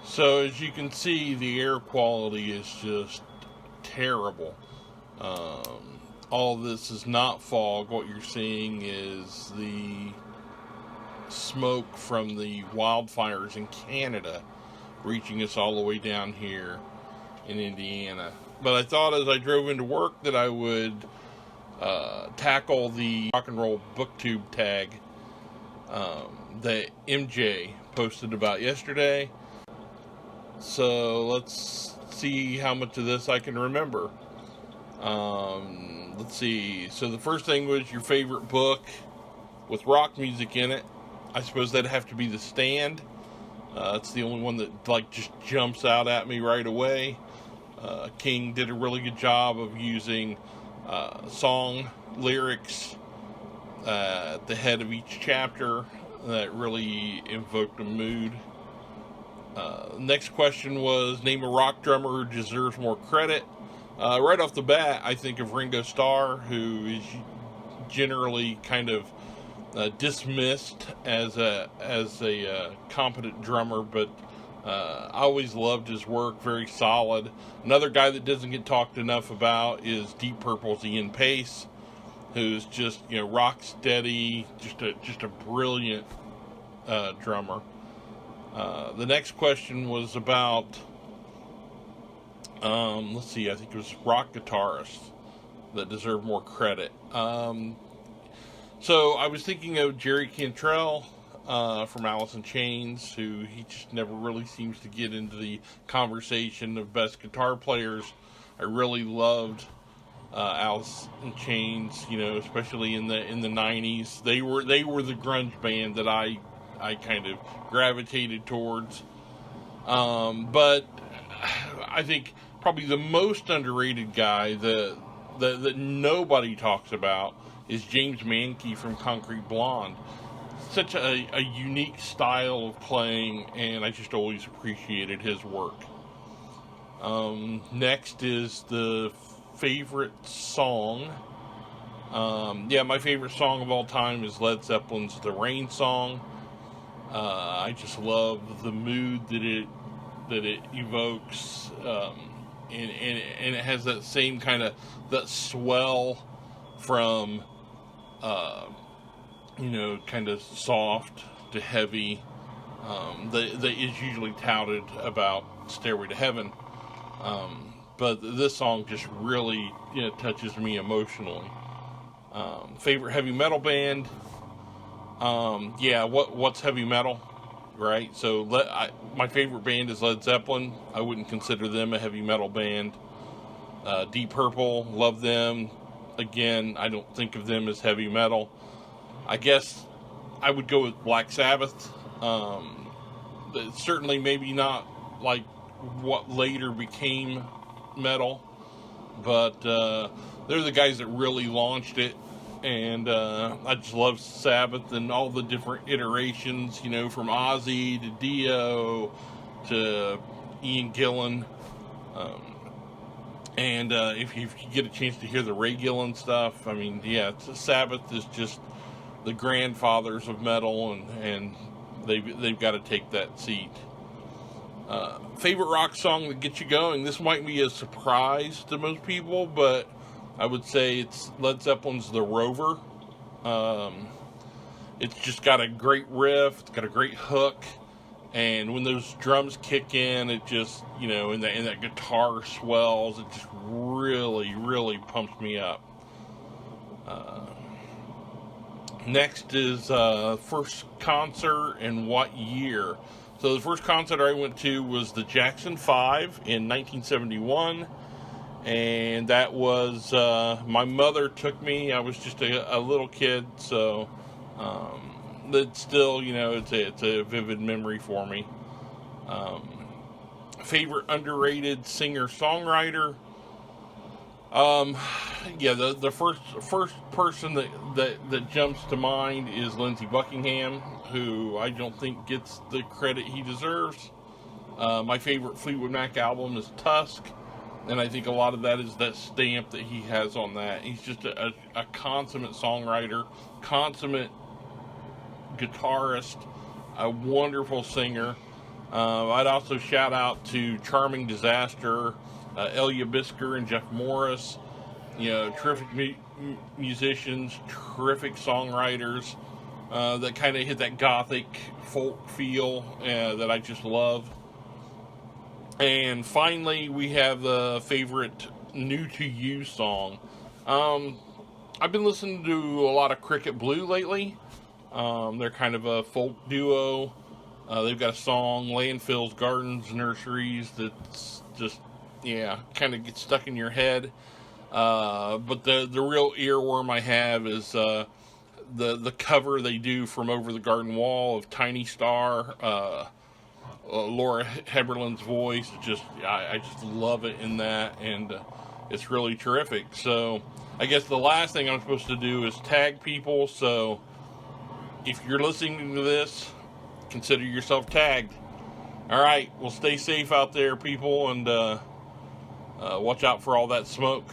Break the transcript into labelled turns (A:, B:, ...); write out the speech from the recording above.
A: So as you can see, the air quality is just terrible. All this is not fog. What you're seeing is the smoke from the wildfires in Canada reaching us all the way down here in Indiana. But I thought as I drove into work that I would tackle the rock and roll booktube tag that MJ posted about yesterday. So let's see how much of this I can remember. Let's see. So the first thing was your favorite book with rock music in it. I suppose that'd have to be The Stand. It's the only one that just jumps out at me right away. King did a really good job of using song lyrics at the head of each chapter that really invoked a mood. Next question was, name a rock drummer who deserves more credit. Right off the bat, I think of Ringo Starr, who is generally kind of dismissed as a competent drummer, but I always loved his work, very solid. Another guy that doesn't get talked enough about is Deep Purple's Ian Pace, who's just rock steady, just a brilliant drummer. The next question was about let's see, I think it was rock guitarists that deserve more credit. So I was thinking of Jerry Cantrell from Alice in Chains, who he just never really seems to get into the conversation of best guitar players. I really loved Alice in Chains, especially in the 90s. They were the grunge band that I kind of gravitated towards. But I think probably the most underrated guy that nobody talks about is James Mankey from Concrete Blonde. Such a unique style of playing, and I just always appreciated his work. Next is the favorite song. My favorite song of all time is Led Zeppelin's The Rain Song. I just love the mood that it evokes, and it has that same kind of that swell from kind of soft to heavy that is usually touted about Stairway to Heaven. But this song just really touches me emotionally. Favorite heavy metal band? What's heavy metal, right? So my favorite band is Led Zeppelin. I wouldn't consider them a heavy metal band. Deep Purple, love them. Again, I don't think of them as heavy metal. I guess I would go with Black Sabbath. Certainly maybe not like what later became metal, but they're the guys that really launched it. And I just love Sabbath and all the different iterations, from Ozzy to Dio to Ian Gillan. And if you get a chance to hear the Ray Gillan stuff, Sabbath is just the grandfathers of metal, and they've got to take that seat. Favorite rock song that gets you going? This might be a surprise to most people, but I would say it's Led Zeppelin's The Rover. It's just got a great riff, it's got a great hook, and when those drums kick in, it just, and that guitar swells, it just really, really pumps me up. Next is first concert and what year. So the first concert I went to was the Jackson 5 in 1971. And that was, my mother took me. I was just a little kid, so it's still, it's a vivid memory for me. Favorite underrated singer-songwriter? The first person that jumps to mind is Lindsey Buckingham, who I don't think gets the credit he deserves. My favorite Fleetwood Mac album is Tusk. And I think a lot of that is that stamp that he has on that. He's just a consummate songwriter, consummate guitarist, a wonderful singer. I'd also shout out to Charming Disaster, Elia Bisker and Jeff Morris. Terrific musicians, terrific songwriters that kind of hit that gothic folk feel that I just love. And finally, we have the favorite New to You song. I've been listening to a lot of Cricket Blue lately. They're kind of a folk duo. They've got a song, Landfills, Gardens, Nurseries, that's just, kind of gets stuck in your head. But the real earworm I have is the cover they do from Over the Garden Wall of Tiny Star. Laura Heberlin's voice, I just love it in that, and it's really terrific. So I guess the last thing I'm supposed to do is tag people. So if you're listening to this, consider yourself tagged. All right, well, stay safe out there, people, and watch out for all that smoke.